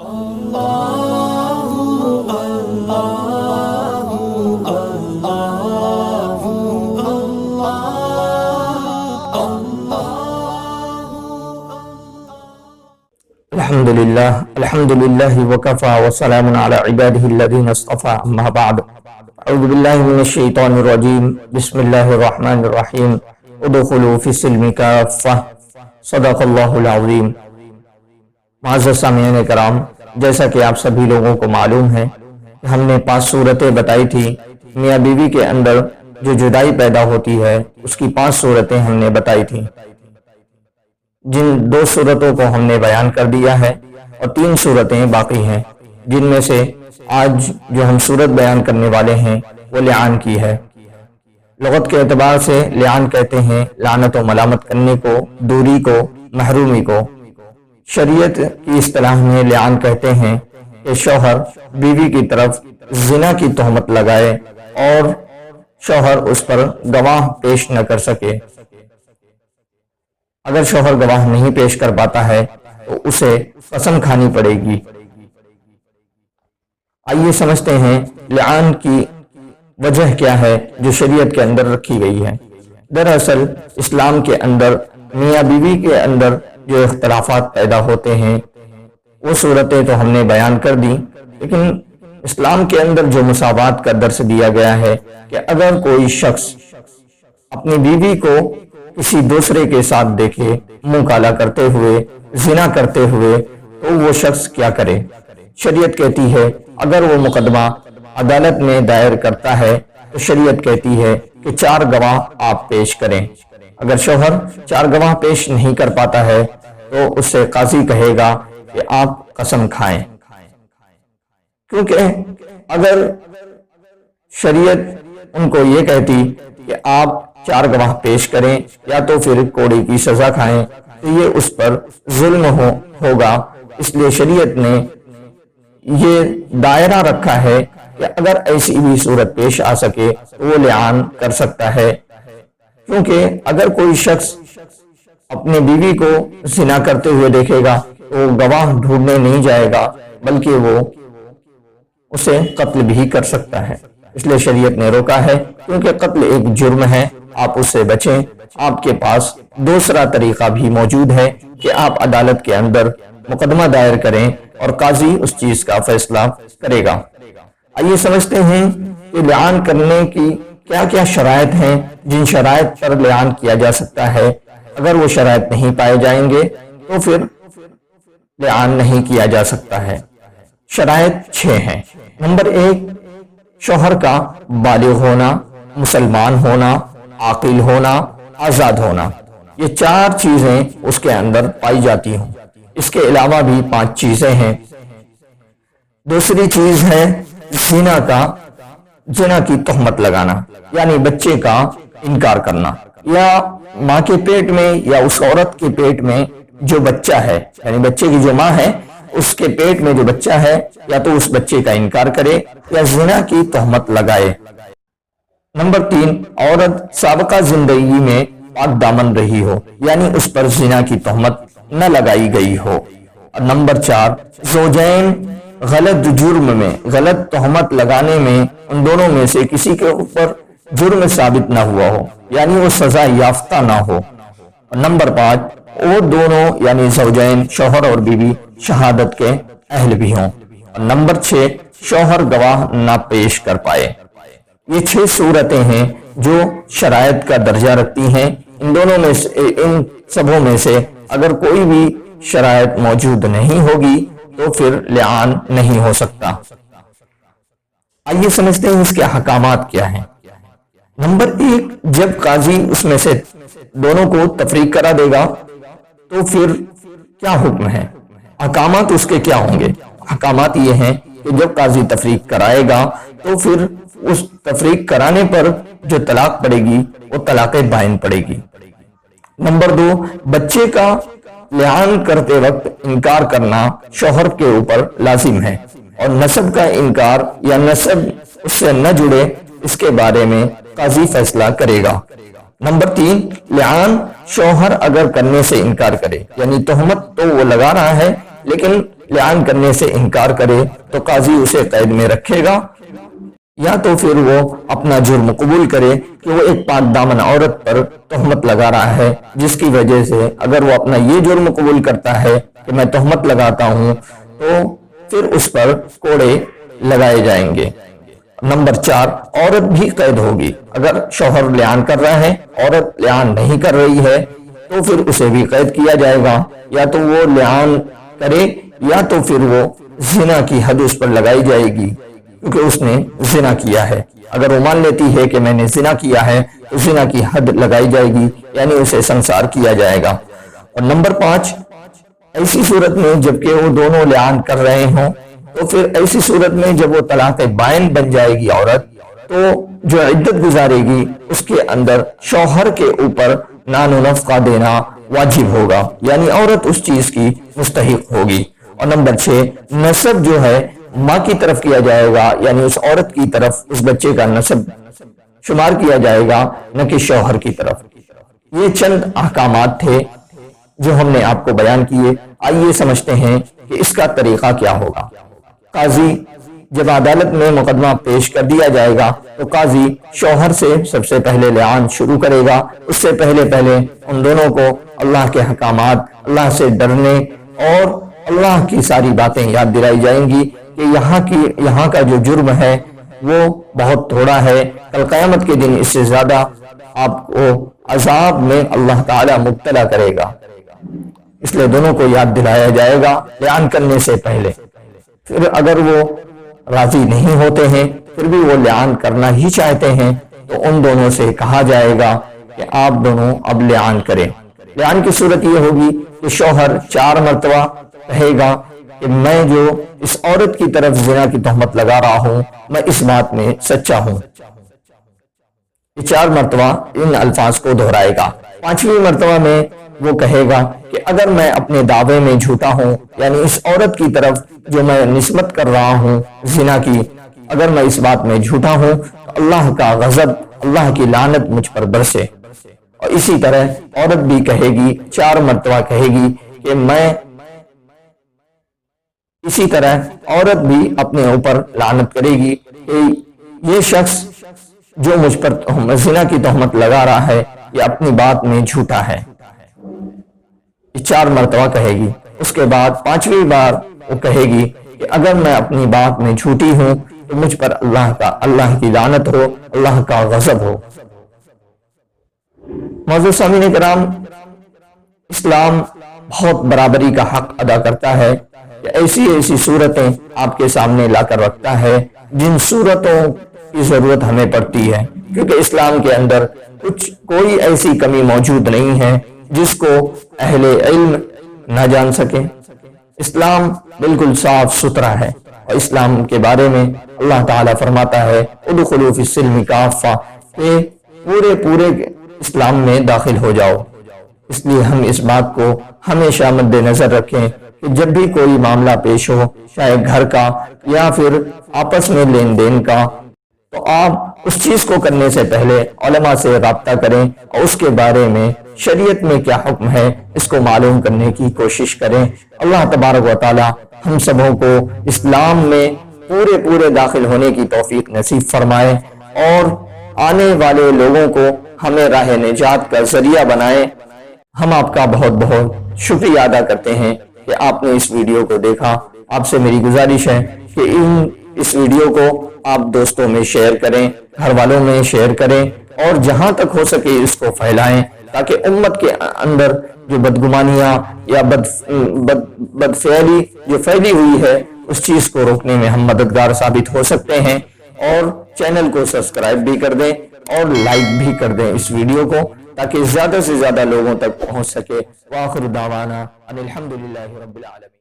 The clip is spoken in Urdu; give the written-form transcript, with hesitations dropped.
الحمدللہ وکفا وسلام علی عبادہ الذین اصطفى اما بعد اعوذ باللہ من الشیطان الرجیم بسم اللہ الرحمن الرحیم ادخلوا فی السلم کافہ صدق اللہ العظیم۔ معزز سامعین کرام، جیسا کہ آپ سبھی لوگوں کو معلوم ہے کہ ہم نے 5 صورتیں بتائی تھی۔ میاں بیوی کے اندر جو جدائی پیدا ہوتی ہے اس کی 5 صورتیں ہم نے بتائی تھی، جن 2 صورتوں کو ہم نے بیان کر دیا ہے اور 3 صورتیں باقی ہیں، جن میں سے آج جو ہم صورت بیان کرنے والے ہیں وہ لعان کی ہے۔ لغت کے اعتبار سے لعان کہتے ہیں لعنت و ملامت کرنے کو، دوری کو، محرومی کو۔ شریعت کی اصطلاح میں لعان کہتے ہیں کہ شوہر بیوی کی طرف زنا کی تہمت لگائے اور شوہر اس پر گواہ پیش نہ کر سکے۔ اگر شوہر گواہ نہیں پیش کر پاتا ہے تو اسے قسم کھانی پڑے گی۔ آئیے سمجھتے ہیں لعان کی وجہ کیا ہے جو شریعت کے اندر رکھی گئی ہے۔ دراصل اسلام کے اندر میاں بیوی کے اندر جو اختلافات پیدا ہوتے ہیں وہ صورتیں تو ہم نے بیان کر دی، لیکن اسلام کے اندر جو مساوات کا درس دیا گیا ہے کہ اگر کوئی شخص اپنی بیوی کو کسی دوسرے کے ساتھ دیکھے، منہ کالا کرتے ہوئے، زنا کرتے ہوئے، تو وہ شخص کیا کرے؟ شریعت کہتی ہے اگر وہ مقدمہ عدالت میں دائر کرتا ہے تو شریعت کہتی ہے کہ 4 گواہ آپ پیش کریں۔ اگر شوہر 4 گواہ پیش نہیں کر پاتا ہے تو اس سے قاضی کہے گا کہ آپ قسم کھائیں، کیونکہ اگر شریعت ان کو یہ کہتی کہ آپ 4 گواہ پیش کریں یا تو پھر کوڑے کی سزا کھائیں تو یہ اس پر ظلم ہوگا۔ اس لیے شریعت نے یہ دائرہ رکھا ہے کہ اگر ایسی بھی صورت پیش آ سکے تو وہ لعان کر سکتا ہے، کیونکہ اگر کوئی شخص اپنے بیوی کو زنا کرتے ہوئے دیکھے گا تو وہ گواہ ڈھونڈنے نہیں جائے گا بلکہ وہ اسے قتل بھی کر سکتا ہے۔ اس لیے شریعت نے روکا ہے، کیونکہ قتل ایک جرم ہے، آپ اس سے بچیں۔ آپ کے پاس دوسرا طریقہ بھی موجود ہے کہ آپ عدالت کے اندر مقدمہ دائر کریں اور قاضی اس چیز کا فیصلہ کرے گا۔ آئیے سمجھتے ہیں کہ لعان کرنے کی کیا کیا شرائط ہیں جن شرائط پر لعان کیا جا سکتا ہے۔ اگر وہ شرائط نہیں پائے جائیں گے تو پھر لعان نہیں کیا جا سکتا ہے۔ شرائط 6 ہیں۔ نمبر 1، شوہر کا بالغ ہونا، مسلمان ہونا، عاقل ہونا، آزاد ہونا۔ یہ 4 چیزیں اس کے اندر پائی جاتی ہوں۔ اس کے علاوہ بھی 5 چیزیں ہیں۔ دوسری چیز ہے زنا کی تہمت لگانا، یعنی بچے کا انکار کرنا، یا ماں کے پیٹ میں یا اس عورت کے پیٹ میں جو بچہ ہے، یعنی بچے کی جو ماں ہے اس کے پیٹ میں جو بچہ ہے، یا تو اس بچے کا انکار کرے یا زنا کی تہمت لگائے۔ نمبر 3، عورت سابقہ زندگی میں پاک دامن رہی ہو، یعنی اس پر زنا کی تہمت نہ لگائی گئی ہو۔ اور نمبر 4، زوجین غلط جرم میں، غلط تہمت لگانے میں ان دونوں میں سے کسی کے اوپر جرم ثابت نہ ہوا ہو، یعنی وہ سزا یافتہ نہ ہو۔ اور نمبر 5، وہ دونوں یعنی زوجین، شوہر اور بیوی، شہادت کے اہل بھی ہوں۔ اور نمبر 6، شوہر گواہ نہ پیش کر پائے۔ یہ 6 صورتیں ہیں جو شرائط کا درجہ رکھتی ہیں۔ ان سبوں میں سے اگر کوئی بھی شرائط موجود نہیں ہوگی تو پھر لعان نہیں ہو سکتا۔ آئیے سمجھتے ہیں اس کے احکامات کیا ہیں۔ نمبر 1، جب قاضی اس میں سے دونوں کو تفریق کرا دے گا تو پھر کیا حکم ہے؟ احکامات اس کے کیا ہوں گے؟ احکامات یہ ہیں کہ جب قاضی تفریق کرائے گا تو پھر اس تفریق کرانے پر جو طلاق پڑے گی وہ طلاق بائن پڑے گی۔ نمبر 2، بچے کا لعان کرتے وقت انکار کرنا شوہر کے اوپر لازم ہے، اور نسب کا انکار یا نسب اس سے نہ جڑے اس کے بارے میں قاضی فیصلہ کرے گا۔ نمبر 3، لعان شوہر اگر کرنے سے انکار کرے، یعنی تہمت تو وہ لگا رہا ہے لیکن لعان کرنے سے انکار کرے تو قاضی اسے قید میں رکھے گا، یا تو پھر وہ اپنا جرم قبول کرے کہ وہ ایک پاک دامن عورت پر تہمت لگا رہا ہے، جس کی وجہ سے اگر وہ اپنا یہ جرم قبول کرتا ہے کہ میں تہمت لگاتا ہوں تو پھر اس پر کوڑے لگائے جائیں گے۔ نمبر 4، عورت بھی قید ہوگی۔ اگر شوہر لعان کر رہا ہے، عورت لعان نہیں کر رہی ہے تو پھر اسے بھی قید کیا جائے گا، یا تو وہ لعان کرے یا تو پھر وہ زنا کی حد اس پر لگائی جائے گی کیونکہ اس نے زنا کیا ہے۔ اگر وہ مان لیتی ہے کہ میں نے زنا کیا ہے تو زنا کی حد لگائی جائے گی، یعنی اسے سنسار کیا جائے گا۔ اور نمبر 5، ایسی صورت میں جبکہ وہ دونوں لعان کر رہے ہوں تو پھر ایسی صورت میں جب وہ طلاق بائن بن جائے گی عورت، تو جو عدت گزارے گی اس کے اندر شوہر کے اوپر نان و نفقہ دینا واجب ہوگا، یعنی عورت اس چیز کی مستحق ہوگی۔ اور نمبر 6، نسب جو ہے ماں کی طرف کیا جائے گا، یعنی اس عورت کی طرف اس بچے کا نسب شمار کیا جائے گا، نہ کہ شوہر کی طرف۔ یہ چند احکامات تھے جو ہم نے آپ کو بیان کیے۔ آئیے سمجھتے ہیں کہ اس کا طریقہ کیا ہوگا۔ قاضی جب عدالت میں مقدمہ پیش کر دیا جائے گا تو قاضی شوہر سے سب سے پہلے لعان شروع کرے گا۔ اس سے پہلے ان دونوں کو اللہ کے حکامات، اللہ سے ڈرنے اور اللہ کی ساری باتیں یاد دلائی جائیں گی کہ یہاں کا جو جرم ہے وہ بہت تھوڑا ہے، کل قیامت کے دن اس سے زیادہ آپ کو عذاب میں اللہ تعالی مبتلا کرے گا، اس لیے دونوں کو یاد دلایا جائے گا لعان کرنے سے پہلے۔ پھر اگر وہ راضی نہیں ہوتے ہیں، پھر بھی وہ لعان کرنا ہی چاہتے ہیں، تو ان دونوں سے کہا جائے گا کہ آپ دونوں اب لعان کریں۔ لعان کی صورت یہ ہوگی کہ شوہر 4 مرتبہ کہے گا کہ میں جو اس عورت کی طرف زنا کی تہمت لگا رہا ہوں میں اس بات میں سچا ہوں۔ یہ 4 مرتبہ ان الفاظ کو دہرائے گا۔ 5ویں مرتبہ میں وہ کہے گا کہ اگر میں اپنے دعوے میں جھوٹا ہوں، یعنی اس عورت کی طرف جو میں نسبت کر رہا ہوں زنا کی، اگر میں اس بات میں جھوٹا ہوں تو اللہ کا غضب، اللہ کی لعنت مجھ پر برسے۔ اور اسی طرح عورت بھی کہے گی، 4 مرتبہ کہے گی کہ میں، اسی طرح عورت بھی اپنے اوپر لعنت کرے گی کہ یہ شخص جو مجھ پر زنا کی تہمت لگا رہا ہے یہ اپنی بات میں جھوٹا ہے۔ یہ 4 مرتبہ کہے گی۔ اس کے بعد 5ویں بار وہ کہے گی کہ اگر میں اپنی بات میں جھوٹی ہوں تو مجھ پر اللہ کی لعنت ہو، اللہ کا غضب ہو۔ معزز سامعین کرام، اسلام بہت برابری کا حق ادا کرتا ہے کہ ایسی صورتیں آپ کے سامنے لا کر رکھتا ہے جن صورتوں کی ضرورت ہمیں پڑتی ہے، کیونکہ اسلام کے اندر کوئی ایسی کمی موجود نہیں ہے جس کو اہل علم نہ جان سکے۔ اسلام بالکل صاف ستھرا ہے، اور اسلام کے بارے میں اللہ تعالیٰ فرماتا ہے ادخلوا فی السلم کافہ، کہ پورے اسلام میں داخل ہو جاؤ۔ اس لیے ہم اس بات کو ہمیشہ مد نظر رکھیں کہ جب بھی کوئی معاملہ پیش ہو، چاہے گھر کا یا پھر آپس میں لین دین کا، تو آپ اس چیز کو کرنے سے پہلے علماء سے رابطہ کریں اور اس کے بارے میں شریعت میں کیا حکم ہے اس کو معلوم کرنے کی کوشش کریں۔ اللہ تبارک و تعالی ہم سبوں کو اسلام میں پورے داخل ہونے کی توفیق نصیب فرمائے اور آنے والے لوگوں کو ہمیں راہ نجات کا ذریعہ بنائے۔ ہم آپ کا بہت شکریہ ادا کرتے ہیں کہ آپ نے اس ویڈیو کو دیکھا۔ آپ سے میری گزارش ہے کہ اس ویڈیو کو آپ دوستوں میں شیئر کریں، گھر والوں میں شیئر کریں، اور جہاں تک ہو سکے اس کو پھیلائیں تاکہ امت کے اندر جو بدگمانیاں یا بدفعلی جو پھیلی ہوئی ہے اس چیز کو روکنے میں ہم مددگار ثابت ہو سکتے ہیں۔ اور چینل کو سبسکرائب بھی کر دیں اور لائک بھی کر دیں اس ویڈیو کو تاکہ زیادہ سے زیادہ لوگوں تک پہنچ سکے۔ وآخر دعوانا ان الحمدللہ رب العالمین۔